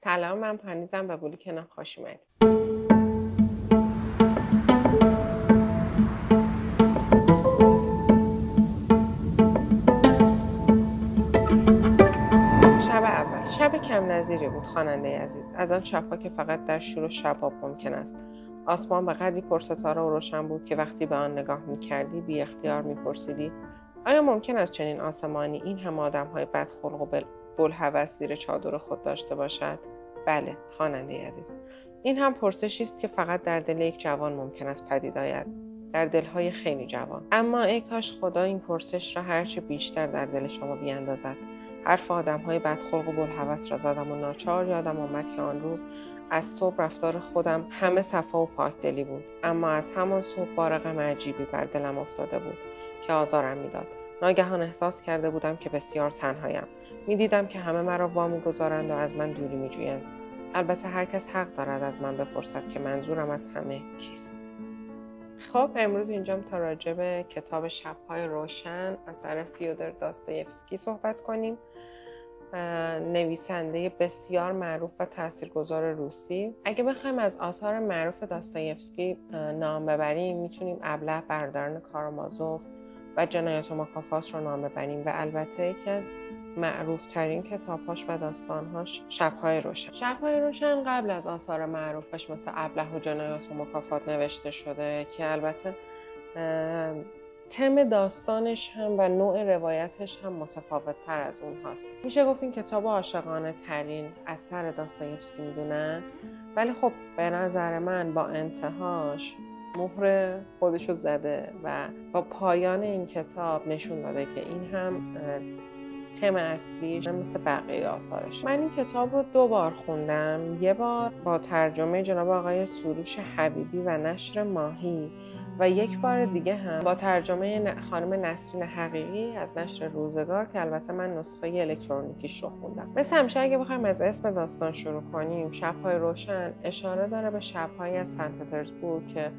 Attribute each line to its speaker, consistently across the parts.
Speaker 1: سلام، من پانیزم و بلوکن خوش اومدید. شب اول شب کم نظیری بود خواننده عزیز، از آن شبها که فقط در شروع شباب ممکن است. آسمان به قدری پرستاره و روشن بود که وقتی به آن نگاه می‌کردی بی اختیار می‌پرسیدی آیا ممکن است چنین آسمانی این همه آدم‌های بدخلق و بلهوس زیر چادر خود داشته باشد؟ بله، خواننده عزیز، این هم پرسشی است که فقط در دل یک جوان ممکن است پدید آید، در دل‌های خیلی جوان. اما ای کاش خدا این پرسش را هرچه بیشتر در دل شما بیاندازد. حرف آدم‌های بدخلق و بلهوس را زدم و ناچار یادم آمد که آن روز از صبح رفتار خودم همه صفا و پاکدلی بود، اما از همان صبح بار غم عجیبی بر دلم افتاده بود که آزارم میداد. ناگهان احساس کرده بودم که بسیار تنهایم. میدیدم که همه مرا وامیگذارند و از من دوری میجویند. البته هر کس حق دارد از من بپرسد که منظورم از همه چیست. خب امروز اینجام تا راجع به کتاب شب‌های روشن اثر فیودور داستایوفسکی صحبت کنیم. نویسنده بسیار معروف و تاثیرگذار روسی. اگه بخوایم از آثار معروف داستایوفسکی نام ببریم میتونیم ابله برادران کارامازوف و جنایات و مکافات رو نام ببریم و البته یکی از معروف ترین کتابهاش و داستانهاش شب‌های روشن. شب‌های روشن قبل از آثار معروفش مثل ابله و جنایات و مکافات نوشته شده که البته تم داستانش هم و نوع روایتش هم متفاوت تر از اون هست. میشه گفت این کتاب عاشقانه ترین اثر داستایوفسکی میدونن، ولی خب به نظر من با انتهاش مهر خودشو زده و با پایان این کتاب نشون داده که این هم تم اصلیش مثل بقیه آثارش. من این کتاب رو 2 بار خوندم، یه بار با ترجمه جناب آقای سروش حبیبی و نشر ماهی و یک بار دیگه هم با ترجمه خانم نسرین حقیقی از نشر روزگار که البته من نسخه الکترونیکیش رو خوندم. مثل همیشه اگه بخوایم از اسم داستان شروع کنیم، شب‌های روشن اشاره داره به شب‌های از سن پترزبورگ که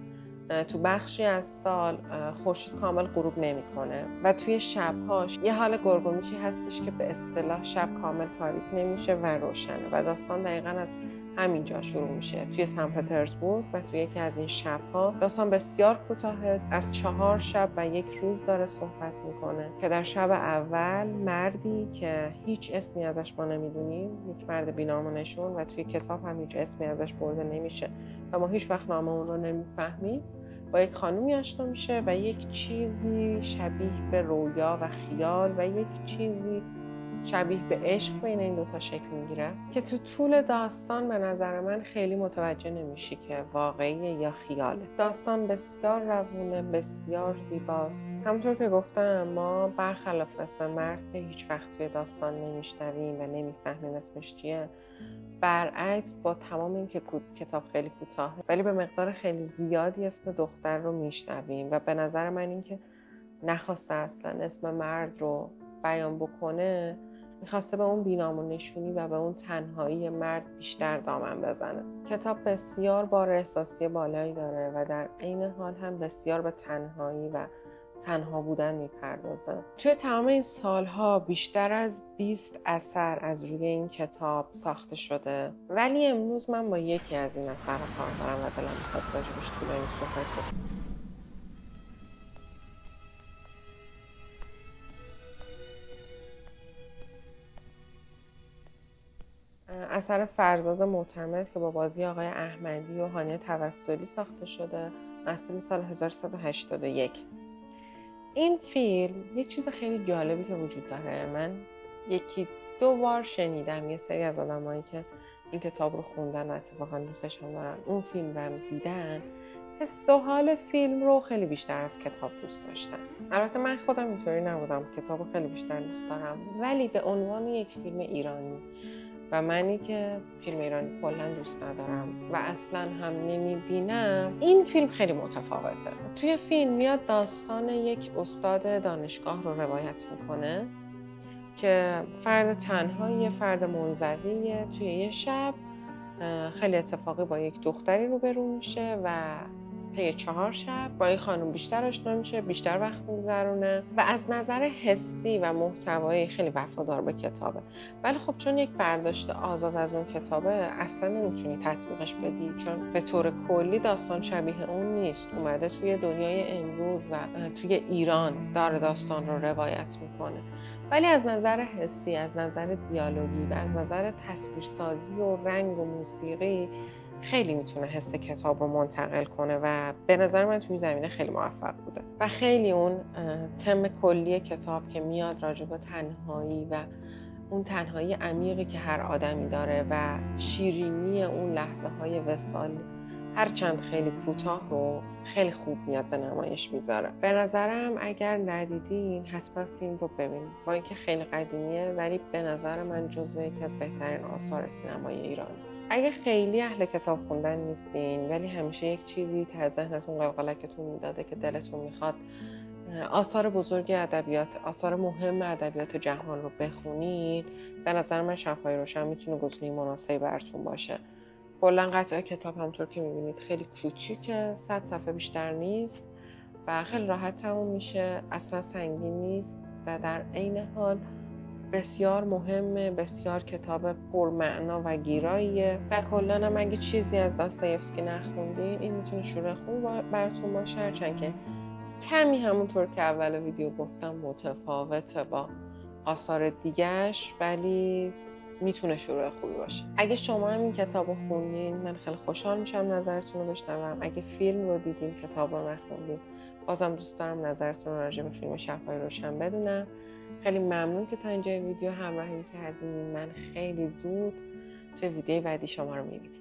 Speaker 1: تو بخشی از سال خورشید کامل غروب نمیکنه و توی شب‌هاش یه حال گرگومیشی هستش که به اصطلاح شب کامل تاریک نمیشه و روشنه و داستان دقیقاً از همینجا شروع میشه توی سن پترزبورگ و توی یکی از این شب‌ها. داستان بسیار کوتاهه، از 4 شب و 1 روز داره صحبت میکنه که در شب اول مردی که هیچ اسمی ازش ما نمیدونیم، یک مرد بی‌نام و نشون و توی کتاب هم هیچ اسمی ازش برده نمیشه و ما هیچ وقت نام اون رو نمیفهمیم، با یک خانومی آشنا میشه و یک چیزی شبیه به رویا و خیال و یک چیزی شبیه به عشق بین این دوتا شکل میگیره که تو طول داستان به نظر من خیلی متوجه نمیشی که واقعیه یا خیاله. داستان بسیار روونه، بسیار زیباست. همونطور که گفتم ما برخلاف اسم مرد که هیچ وقت توی داستان نمیشنویم و نمیفهمیم اسمش چیه، برعکس با تمام این که کتاب خیلی کوتاهه ولی به مقدار خیلی زیادی اسم دختر رو میشنویم و به نظر من این که نخواسته اصلا اسم مرد رو بیان بکنه، میخواسته به اون بی‌نام و نشونی و به اون تنهایی مرد بیشتر دامن بزنه. کتاب بسیار بار احساسی بالایی داره و در عین حال هم بسیار به تنهایی و تنها بودن میپردازه. توی تمام این سالها بیشتر از 20 اثر از روی این کتاب ساخته شده، ولی امروز من با یکی از این اثرها کار دارم و دلم میخواد راجبش طولانی صحبت کنم. اثر فرزاد معتمد که با بازی آقای احمدی و هانیه توسلی ساخته شده، محصول سال 1381. این فیلم یک چیز خیلی جالبی که وجود داره، من 1-2 بار شنیدم یه سری از آدمایی که این کتاب رو خوندن و اتفاقا دوستش هم دارن اون فیلم رو دیدن، حس و حال فیلم رو خیلی بیشتر از کتاب دوست داشتن. البته من خودم اینطوری نبودم، کتاب رو خیلی بیشتر دوست دارم، ولی به عنوان یک فیلم ایرانی و منی که فیلم ایرانی کلا دوست ندارم و اصلا هم نمیبینم، این فیلم خیلی متفاوته. توی فیلم میاد داستان یک استاد دانشگاه رو روایت میکنه که فرد تنهایی، فرد منزویه، توی یه شب خیلی اتفاقی با یک دختری روبرو میشه و طی 4 شب با این خانم بیشتر آشنا میشه، بیشتر وقت میگذرونه و از نظر حسی و محتوایی خیلی وفادار به کتابه. ولی خب چون یک برداشت آزاد از اون کتابه اصلا نمیتونی تطبیقش بدی، چون به طور کلی داستان شبیه اون نیست. اومده توی دنیای امروز و توی ایران داره داستان رو روایت میکنه. ولی از نظر حسی، از نظر دیالوگی و از نظر تصویرسازی و رنگ و موسیقی خیلی میتونه حس کتاب رو منتقل کنه و به نظر من توی زمینه خیلی موفق بوده و خیلی اون تم کلی کتاب که میاد راجع به تنهایی و اون تنهایی عمیقی که هر آدمی داره و شیرینی اون لحظه های وصال هرچند خیلی کوتاه رو خیلی خوب میاد به نمایش میذاره. به نظرم اگر ندیدین حتما فیلم رو ببینید. با اینکه خیلی قدیمیه ولی به نظر من جزو یکی از بهترین آثار سینمای ایرانه. اگه خیلی اهل کتاب خوندن نیستین ولی همیشه یک چیزی ته ذهنتون قلقلکتون میداده که دلتون میخواد آثار بزرگ ادبیات، آثار مهم ادبیات جهان رو بخونین، به نظر من شب‌های روشن میتونه گزینه مناسبی براتون باشه. کلا قطعه کتاب همونطور که میبینید خیلی کوچیکه، 100 صفحه بیشتر نیست و خیلی راحت تموم میشه، اصلا سنگین نیست و در عین حال بسیار مهمه، بسیار کتاب پرمعنا و گیراییه و کلا هم اگه چیزی از داستایفسکی نخوندین این میتونه شروع خوب براتون باشه، هرچند که کمی همونطور که اول ویدیو گفتم متفاوته با آثار دیگه‌اش ولی میتونه شروع خوبی باشه. اگه شما هم این کتاب رو خوندین من خیلی خوشحال میشم نظرتون رو بشنوم. اگه فیلم رو دیدین کتاب رو نخوندین بازم دوست دارم نظرتون رو راجع به فیلم شب‌های روشن بدونم. خیلی ممنون که تا اینجای ویدیو همراهی کردین. من خیلی زود توی ویدیو بعدی شما رو میبینم.